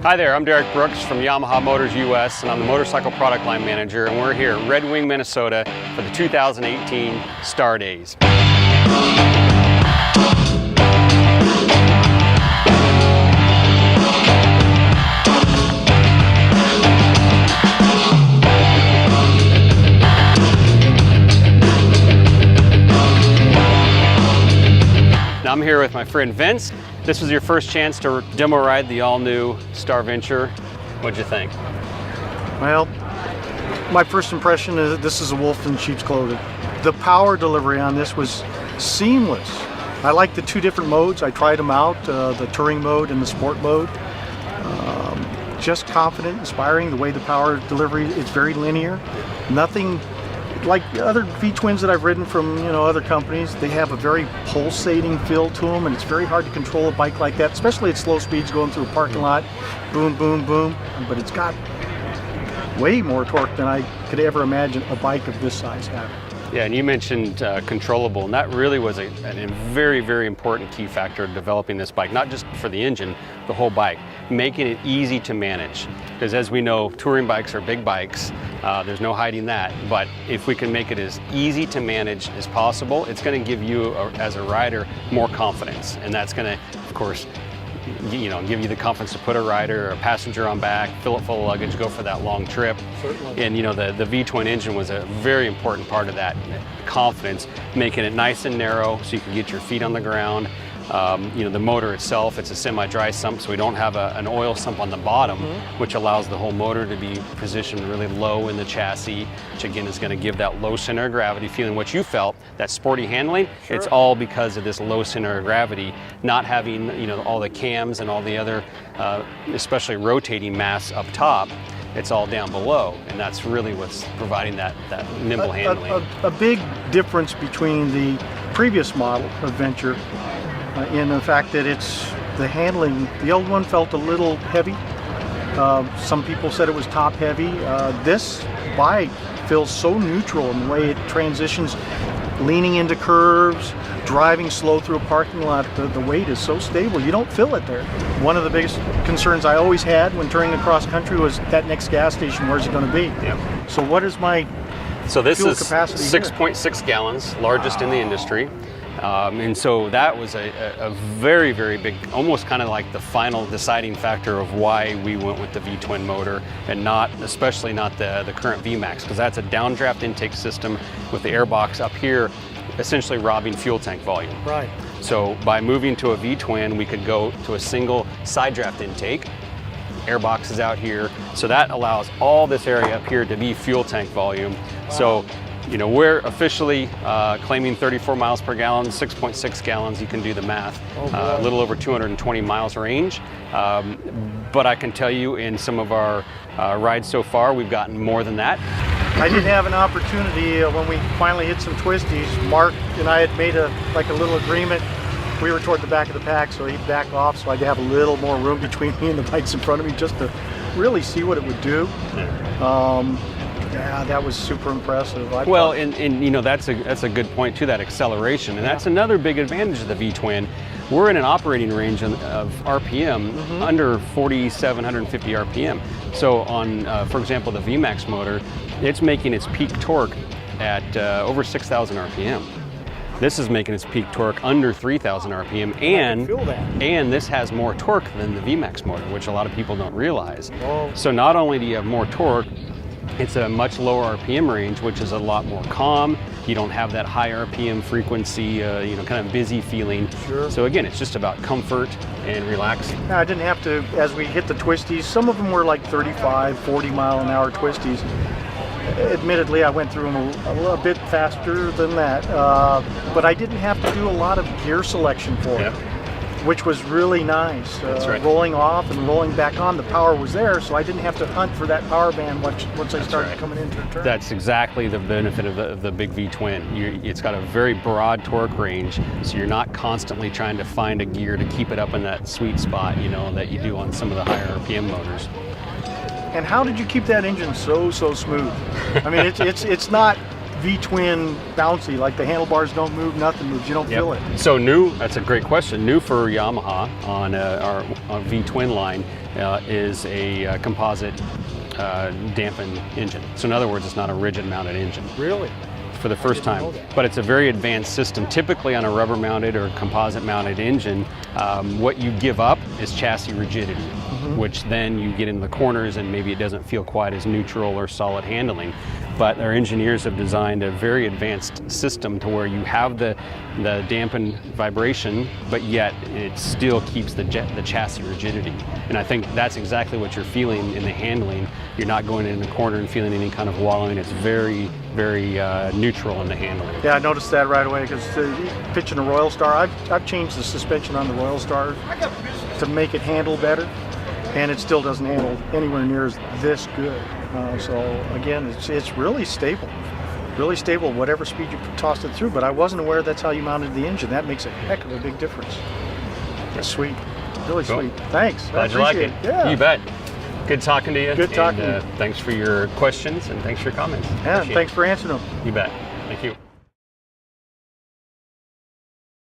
Hi there, I'm Derek Brooks from Yamaha Motors US, and I'm the Motorcycle Product Line Manager, and we're here at Red Wing, Minnesota for the 2018 Star Days. Now I'm here with my friend Vince. This was your first chance to demo ride the all-new Star Venture. What'd you think? Well, my first impression is that this is a wolf in sheep's clothing. The power delivery on this was seamless. I like the two different modes. I tried them out, the touring mode and the sport mode. Just confident, inspiring. The way the power delivery is very linear. Nothing like other V-twins that I've ridden from, other companies. They have a very pulsating feel to them, and it's very hard to control a bike like that, especially at slow speeds going through a parking lot. Boom, boom, boom. But it's got way more torque than I could ever imagine a bike of this size having. Yeah, and you mentioned controllable, and that really was a very, very important key factor in developing this bike, not just for the engine, the whole bike, making it easy to manage. Because as we know, touring bikes are big bikes, there's no hiding that, but if we can make it as easy to manage as possible, it's going to give you, as a rider, more confidence, and that's going to, of course, give you the confidence to put a rider or a passenger on back, fill it full of luggage, go for that long trip. Certainly. And the V-twin engine was a very important part of that confidence, making it nice and narrow so you can get your feet on the ground. The motor itself, it's a semi-dry sump, so we don't have an oil sump on the bottom, which allows the whole motor to be positioned really low in the chassis, which again is going to give that low center of gravity feeling. What you felt, that sporty handling, sure. It's all because of this low center of gravity, not having all the cams and all the other, especially rotating mass up top. It's all down below, and that's really what's providing that nimble handling. A big difference between the previous model of Venture in the fact that it's the handling. The old one felt a little heavy. Some people said it was top heavy. This bike feels so neutral in the way it transitions, leaning into curves, driving slow through a parking lot. The weight is so stable, you don't feel it there. One of the biggest concerns I always had when touring across country was that next gas station, where's it going to be? Yep. So what is my this fuel is capacity 6.6 gallons, largest in the industry. And so that was a very, very big, almost kind of like the final deciding factor of why we went with the V-twin motor and especially not the current V-Max, because that's a downdraft intake system with the air box up here, essentially robbing fuel tank volume. Right. So by moving to a V-twin, we could go to a single side draft intake. Air box is out here, so that allows all this area up here to be fuel tank volume. Wow. So we're officially claiming 34 miles per gallon, 6.6 gallons, you can do the math, a little over 220 miles range. But I can tell you in some of our rides so far, we've gotten more than that. I did have an opportunity when we finally hit some twisties. Mark and I had made a little agreement. We were toward the back of the pack, so he'd back off, so I'd have a little more room between me and the bikes in front of me just to really see what it would do. Yeah, that was super impressive. That's a good point too, that acceleration, and that's another big advantage of the V-twin. We're in an operating range of RPM under 4,750 RPM. So on, for example, the V-Max motor, it's making its peak torque at over 6,000 RPM. This is making its peak torque under 3,000 RPM, and this has more torque than the V-Max motor, which a lot of people don't realize. Whoa. So not only do you have more torque, it's a much lower RPM range, which is a lot more calm. You don't have that high RPM frequency, kind of busy feeling. Sure. So again, it's just about comfort and relaxing. Yeah, I didn't have to, as we hit the twisties, some of them were like 35, 40 mile an hour twisties. Admittedly, I went through them a little bit faster than that, but I didn't have to do a lot of gear selection for it, which was really nice. That's right. Rolling off and rolling back on, the power was there, so I didn't have to hunt for that power band once I started coming into a turn. That's exactly the benefit of the big V-twin. It's got a very broad torque range, so you're not constantly trying to find a gear to keep it up in that sweet spot, that you do on some of the higher RPM motors. And how did you keep that engine so smooth? I mean, it's not V-twin bouncy, like the handlebars don't move, nothing moves, you don't feel it. So new, that's a great question. New for Yamaha on our V-twin line is a composite dampened engine. So in other words, it's not a rigid mounted engine. Really? For the first time, but it's a very advanced system. Typically on a rubber mounted or composite mounted engine, what you give up is chassis rigidity, which then you get in the corners and maybe it doesn't feel quite as neutral or solid handling. But our engineers have designed a very advanced system to where you have the dampened vibration, but yet it still keeps the chassis rigidity. And I think that's exactly what you're feeling in the handling. You're not going in the corner and feeling any kind of wallowing. It's very, very neutral in the handling. Yeah, I noticed that right away because pitching a Royal Star, I've changed the suspension on the Royal Star to make it handle better, and it still doesn't handle anywhere near this good. So again, it's really stable, whatever speed you tossed it through. But I wasn't aware that's how you mounted the engine. That makes a heck of a big difference. That's sweet, really cool. Sweet. Thanks. Glad you like it. Yeah. You bet. Good talking to you. Good talking to you. Thanks for your questions and thanks for your comments. Yeah, Appreciate thanks it. for answering them. You bet. Thank you.